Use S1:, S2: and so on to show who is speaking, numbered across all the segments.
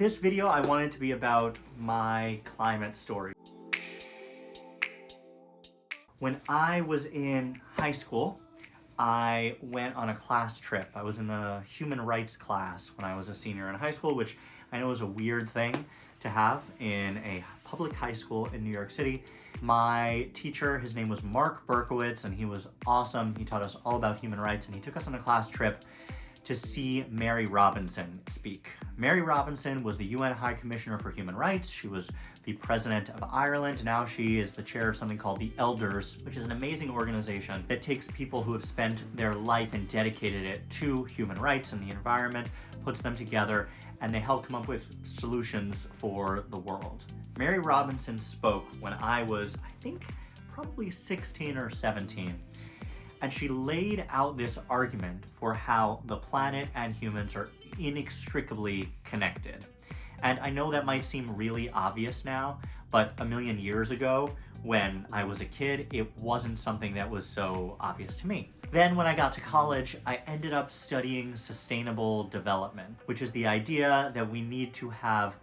S1: This video, I wanted to be about my climate story. When I was in high school, I went on a class trip. I was in a human rights class when I was a senior in high school, which I know is a weird thing to have in a public high school in New York City. My teacher, his name was Mark Berkowitz, and he was awesome. He taught us all about human rights, and he took us on a class trip to see Mary Robinson speak. Mary Robinson was the UN High Commissioner for Human Rights. She was the president of Ireland. Now she is the chair of something called the Elders, which is an amazing organization that takes people who have spent their life and dedicated it to human rights and the environment, puts them together, and they help come up with solutions for the world. Mary Robinson spoke when I was, I think, probably 16 or 17. And she laid out this argument for how the planet and humans are inextricably connected. And I know that might seem really obvious now, but a million years ago, when I was a kid, it wasn't something that was so obvious to me. Then when I got to college, I ended up studying sustainable development, which is the idea that we need to have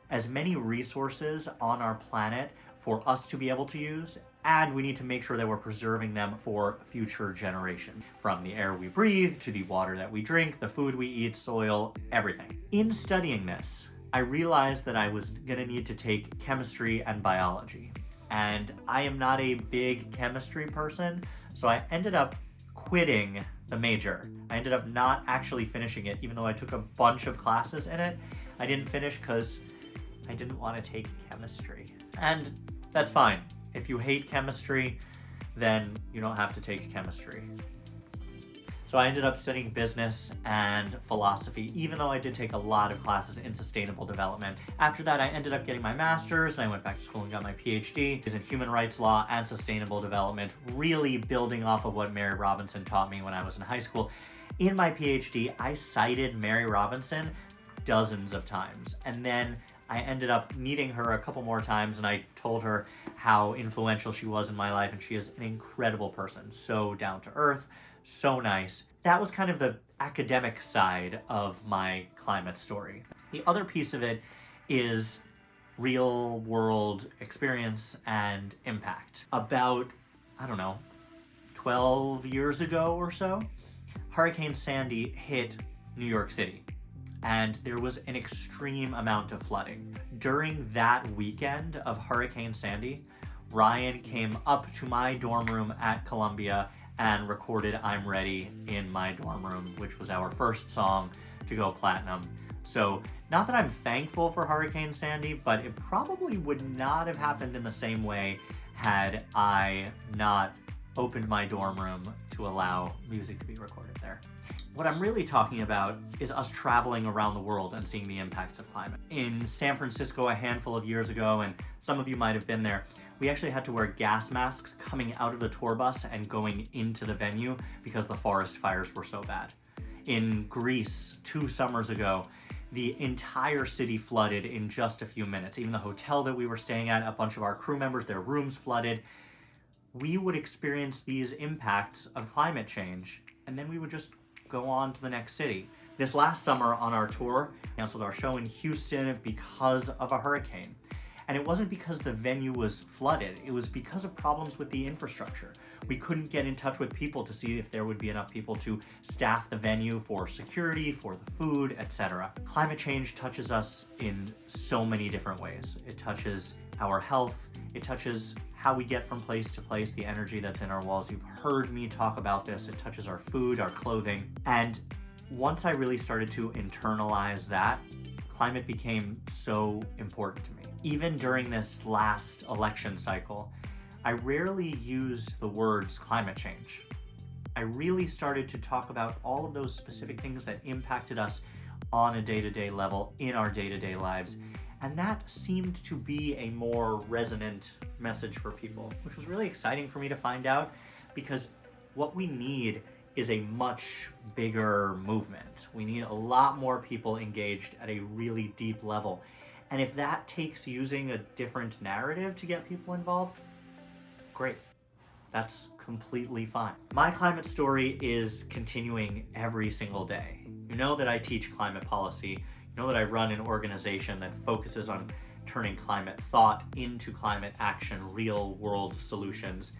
S1: as many resources on our planet for us to be able to use, and we need to make sure that we're preserving them for future generations. From the air we breathe, to the water that we drink, the food we eat, soil, everything. In studying this, I realized that I was gonna need to take chemistry and biology. And I am not a big chemistry person, so I ended up quitting the major. I ended up not actually finishing it, even though I took a bunch of classes in it. I didn't finish because I didn't want to take chemistry. And that's fine. If you hate chemistry, then you don't have to take chemistry. So I ended up studying business and philosophy, even though I did take a lot of classes in sustainable development. After that, I ended up getting my master's, and I went back to school and got my PhD in human rights law and sustainable development, really building off of what Mary Robinson taught me when I was in high school. In my PhD, I cited Mary Robinson dozens of times, and then I ended up meeting her a couple more times, and I told her how influential she was in my life, and she is an incredible person. So down to earth, so nice. That was kind of the academic side of my climate story. The other piece of it is real world experience and impact. About, 12 years ago or so, Hurricane Sandy hit New York City, and there was an extreme amount of flooding. During that weekend of Hurricane Sandy, Ryan came up to my dorm room at Columbia and recorded I'm Ready in my dorm room, which was our first song to go platinum. So not that I'm thankful for Hurricane Sandy, but it probably would not have happened in the same way had I not opened my dorm room to allow music to be recorded there. What I'm really talking about is us traveling around the world and seeing the impacts of climate. In San Francisco a handful of years ago, and some of you might have been there, we actually had to wear gas masks coming out of the tour bus and going into the venue because the forest fires were so bad. In Greece, 2 summers ago, the entire city flooded in just a few minutes. Even the hotel that we were staying at, a bunch of our crew members, their rooms flooded. We would experience these impacts of climate change, and then we would just go on to the next city. This last summer on our tour, we canceled our show in Houston because of a hurricane. And it wasn't because the venue was flooded, it was because of problems with the infrastructure. We couldn't get in touch with people to see if there would be enough people to staff the venue for security, for the food, etc. Climate change touches us in so many different ways. It touches our health, it touches how we get from place to place, the energy that's in our walls. You've heard me talk about this. It touches our food, our clothing. And once I really started to internalize that, climate became so important to me. Even during this last election cycle, I rarely used the words climate change. I really started to talk about all of those specific things that impacted us on a day-to-day level in our day-to-day lives. And that seemed to be a more resonant message for people, which was really exciting for me to find out, because what we need is a much bigger movement. We need a lot more people engaged at a really deep level. And if that takes using a different narrative to get people involved, great. That's completely fine. My climate story is continuing every single day. You know that I teach climate policy. Know that I run an organization that focuses on turning climate thought into climate action, real world solutions.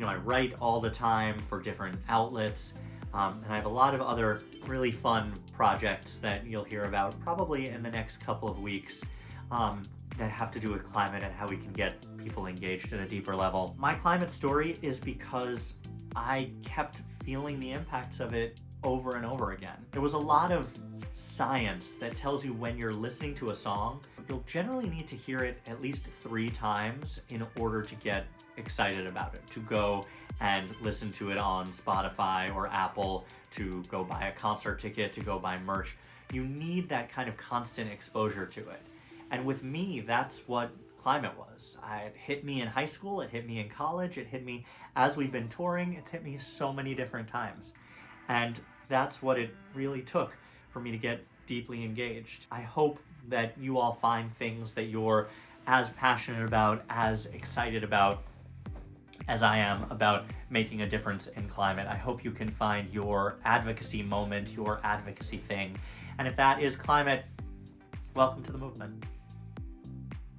S1: I write all the time for different outlets, and I have a lot of other really fun projects that you'll hear about probably in the next couple of weeks that have to do with climate and how we can get people engaged at a deeper level. My climate story is because I kept feeling the impacts of it over and over again. There was a lot of science that tells you when you're listening to a song, you'll generally need to hear it at least 3 times in order to get excited about it, to go and listen to it on Spotify or Apple, to go buy a concert ticket, to go buy merch. You need that kind of constant exposure to it. And with me, that's what climate was. It hit me in high school, it hit me in college, it hit me as we've been touring, it's hit me so many different times. And that's what it really took for me to get deeply engaged. I hope that you all find things that you're as passionate about, as excited about as I am about making a difference in climate. I hope you can find your advocacy moment, your advocacy thing. And if that is climate, welcome to the movement.